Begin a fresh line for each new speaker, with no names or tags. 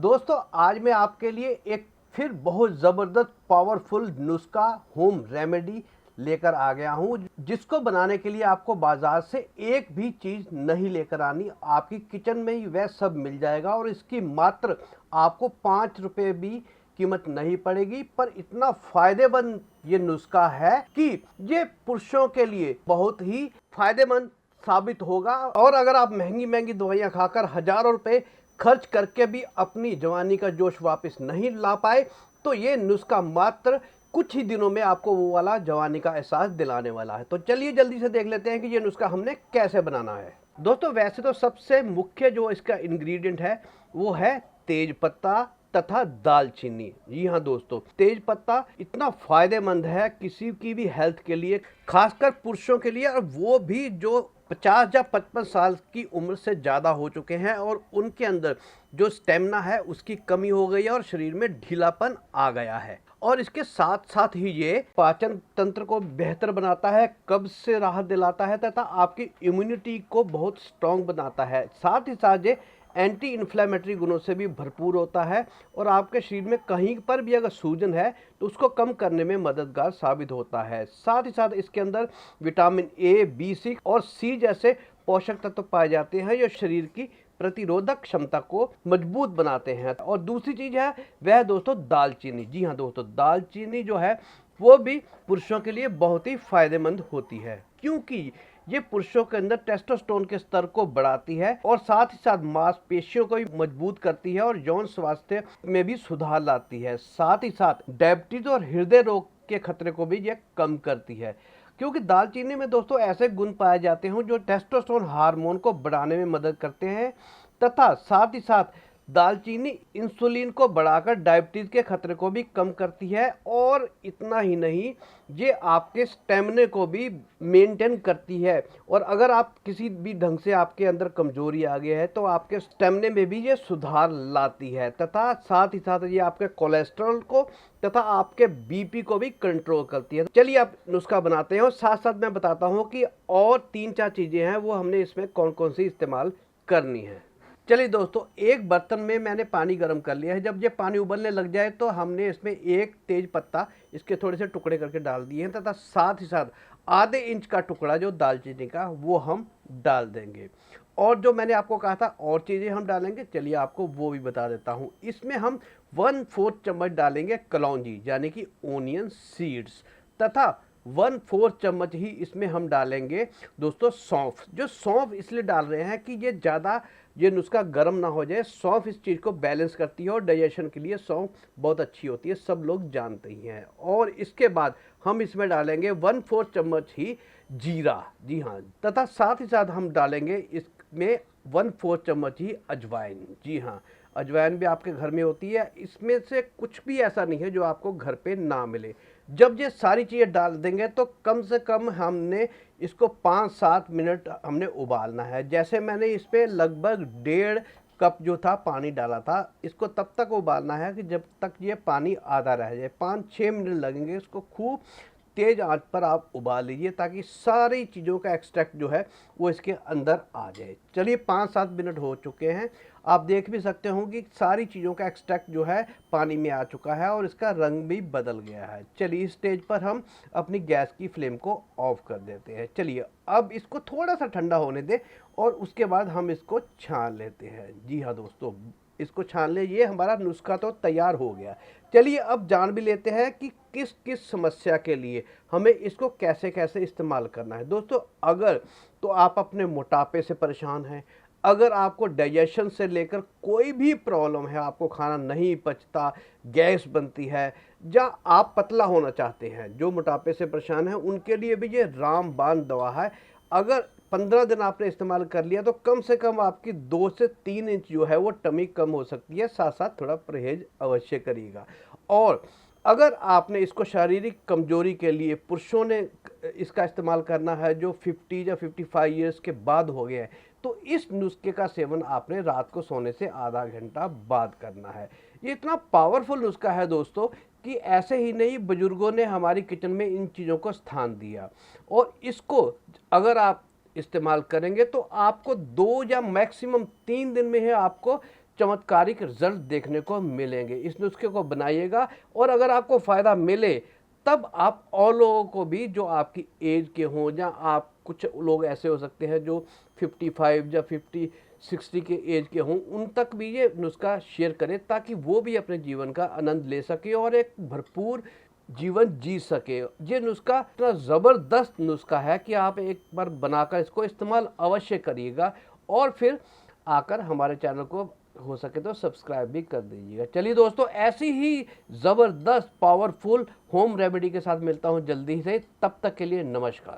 दोस्तों आज मैं आपके लिए एक फिर बहुत ज़बरदस्त पावरफुल नुस्खा होम रेमेडी लेकर आ गया हूं, जिसको बनाने के लिए आपको बाजार से एक भी चीज़ नहीं लेकर आनी। आपकी किचन में ही वह सब मिल जाएगा और इसकी मात्र आपको 5 रुपये भी कीमत नहीं पड़ेगी। पर इतना फायदेमंद ये नुस्खा है कि ये पुरुषों के लिए बहुत ही फायदेमंद साबित होगा। और अगर आप महंगी महंगी दवाइयाँ खाकर हजारों रुपए खर्च करके भी अपनी जवानी का जोश वापस नहीं ला पाए, तो ये नुस्खा मात्र कुछ ही दिनों में आपको वो वाला जवानी का एहसास दिलाने वाला है। तो चलिए जल्दी से देख लेते हैं कि ये नुस्खा हमने कैसे बनाना है। दोस्तों वैसे तो सबसे मुख्य जो इसका इंग्रेडिएंट है वो है तेज पत्ता तथा दालचीनी। जी हाँ दोस्तों, तेज पत्ता इतना फायदेमंद है किसी की भी हेल्थ के लिए, खासकर पुरुषों के लिए, और वो भी जो 50 या 55 साल की उम्र से ज़्यादा हो चुके हैं और उनके अंदर जो स्टेमिना है उसकी कमी हो गई है और शरीर में ढीलापन आ गया है। और इसके साथ साथ ही ये पाचन तंत्र को बेहतर बनाता है, कब्ज से राहत दिलाता है तथा आपकी इम्यूनिटी को बहुत स्ट्रांग बनाता है। साथ ही साथ ये एंटी इन्फ्लेमेटरी गुणों से भी भरपूर होता है और आपके शरीर में कहीं पर भी अगर सूजन है तो उसको कम करने में मददगार साबित होता है। साथ ही साथ इसके अंदर विटामिन ए, बी, सी और सी जैसे पोषक तत्व पाए जाते हैं जो शरीर की प्रतिरोधक क्षमता को मजबूत बनाते हैं। और दूसरी चीज है वह दोस्तों दालचीनी। जी हाँ दोस्तों, दालचीनी जो है वो भी पुरुषों के लिए बहुत ही फायदेमंद होती है, क्योंकि ये पुरुषों के अंदर टेस्टोस्टेरोन के स्तर को बढ़ाती है और साथ ही साथ मांसपेशियों को भी मजबूत करती है और यौन स्वास्थ्य में भी सुधार लाती है। साथ ही साथ डायबिटीज और हृदय रोग के खतरे को भी ये कम करती है, क्योंकि दालचीनी में दोस्तों ऐसे गुण पाए जाते हैं जो टेस्टोस्टेरोन हार्मोन को बढ़ाने में मदद करते हैं तथा साथ ही साथ दालचीनी इंसुलिन को बढ़ाकर डायबिटीज के खतरे को भी कम करती है। और इतना ही नहीं, ये आपके स्टेमिना को भी मेंटेन करती है। और अगर आप किसी भी ढंग से आपके अंदर कमजोरी आ गई है तो आपके स्टेमिना में भी ये सुधार लाती है तथा साथ ही साथ ये आपके कोलेस्ट्रॉल को तथा आपके बीपी को भी कंट्रोल करती है। चलिए आप नुस्खा बनाते हैं और साथ साथ मैं बताता हूँ कि और 3-4 चीज़ें हैं वो हमने इसमें कौन कौन सी इस्तेमाल करनी है। चलिए दोस्तों, एक बर्तन में मैंने पानी गर्म कर लिया है। जब ये पानी उबलने लग जाए तो हमने इसमें एक तेज पत्ता इसके थोड़े से टुकड़े करके डाल दिए हैं तथा साथ ही साथ आधे इंच का टुकड़ा जो दालचीनी का वो हम डाल देंगे। और जो मैंने आपको कहा था और चीज़ें हम डालेंगे, चलिए आपको वो भी बता देता हूँ। इसमें हम 1/4 चम्मच डालेंगे कलौंजी यानी कि ओनियन सीड्स तथा 1/4 चम्मच ही इसमें हम डालेंगे दोस्तों सौंफ। जो सौंफ इसलिए डाल रहे हैं कि ये ज़्यादा ये नुस्खा गर्म ना हो जाए। सौंफ इस चीज़ को बैलेंस करती है और डाइजेशन के लिए सौंफ बहुत अच्छी होती है, सब लोग जानते ही हैं। और इसके बाद हम इसमें डालेंगे 1/4 चम्मच ही जीरा। जी हाँ, तथा साथ ही साथ हम डालेंगे इसमें 1/4 चम्मच ही अजवाइन। जी हाँ, अजवाइन भी आपके घर में होती है। इसमें से कुछ भी ऐसा नहीं है जो आपको घर पे ना मिले। जब ये सारी चीज़ें डाल देंगे तो कम से कम हमने इसको 5-7 मिनट हमने उबालना है। जैसे मैंने इस पर लगभग 1.5 कप जो था पानी डाला था, इसको तब तक उबालना है कि जब तक ये पानी आधा रह जाए। 5-6 मिनट लगेंगे। इसको खूब तेज़ आंच पर आप उबाल लीजिए ताकि सारी चीज़ों का एक्सट्रैक्ट जो है वो इसके अंदर आ जाए। चलिए 5-7 मिनट हो चुके हैं। आप देख भी सकते हो कि सारी चीज़ों का एक्सट्रैक्ट जो है पानी में आ चुका है और इसका रंग भी बदल गया है। चलिए इस स्टेज पर हम अपनी गैस की फ्लेम को ऑफ कर देते हैं। चलिए अब इसको थोड़ा सा ठंडा होने दें और उसके बाद हम इसको छान लेते हैं। जी हाँ दोस्तों, इसको छान ले। ये हमारा नुस्खा तो तैयार हो गया। चलिए अब जान भी लेते हैं कि किस किस समस्या के लिए हमें इसको कैसे कैसे इस्तेमाल करना है। दोस्तों अगर तो आप अपने मोटापे से परेशान हैं, अगर आपको डाइजेशन से लेकर कोई भी प्रॉब्लम है, आपको खाना नहीं पचता, गैस बनती है, या आप पतला होना चाहते हैं, जो मोटापे से परेशान हैं उनके लिए भी ये रामबाण दवा है। अगर 15 दिन आपने इस्तेमाल कर लिया तो कम से कम आपकी 2 से 3 इंच जो है वो टमी कम हो सकती है। साथ साथ थोड़ा परहेज अवश्य करिएगा। और अगर आपने इसको शारीरिक कमजोरी के लिए, पुरुषों ने इसका इस्तेमाल करना है जो 50 या 55 ईयर्स के बाद हो गए हैं, तो इस नुस्खे का सेवन आपने रात को सोने से आधा घंटा बाद करना है। ये इतना पावरफुल नुस्खा है दोस्तों कि ऐसे ही नहीं, बुजुर्गों ने हमारी किचन में इन चीज़ों को स्थान दिया। और इसको अगर आप इस्तेमाल करेंगे तो आपको 2 या मैक्सिमम 3 दिन में ही आपको चमत्कारिक रिजल्ट देखने को मिलेंगे। इस नुस्खे को बनाइएगा और अगर आपको फ़ायदा मिले तब आप और लोगों को भी, जो आपकी एज के हों, या आप कुछ लोग ऐसे हो सकते हैं जो 55 या 50-60 के एज के हों, उन तक भी ये नुस्खा शेयर करें ताकि वो भी अपने जीवन का आनंद ले सके और एक भरपूर जीवन जी सके। ये नुस्खा इतना ज़बरदस्त नुस्खा है कि आप एक बार बनाकर इसको इस्तेमाल अवश्य करिएगा और फिर आकर हमारे चैनल को हो सके तो सब्सक्राइब भी कर दीजिएगा। चलिए दोस्तों, ऐसी ही ज़बरदस्त पावरफुल होम रेमेडी के साथ मिलता हूँ जल्दी से। तब तक के लिए नमस्कार।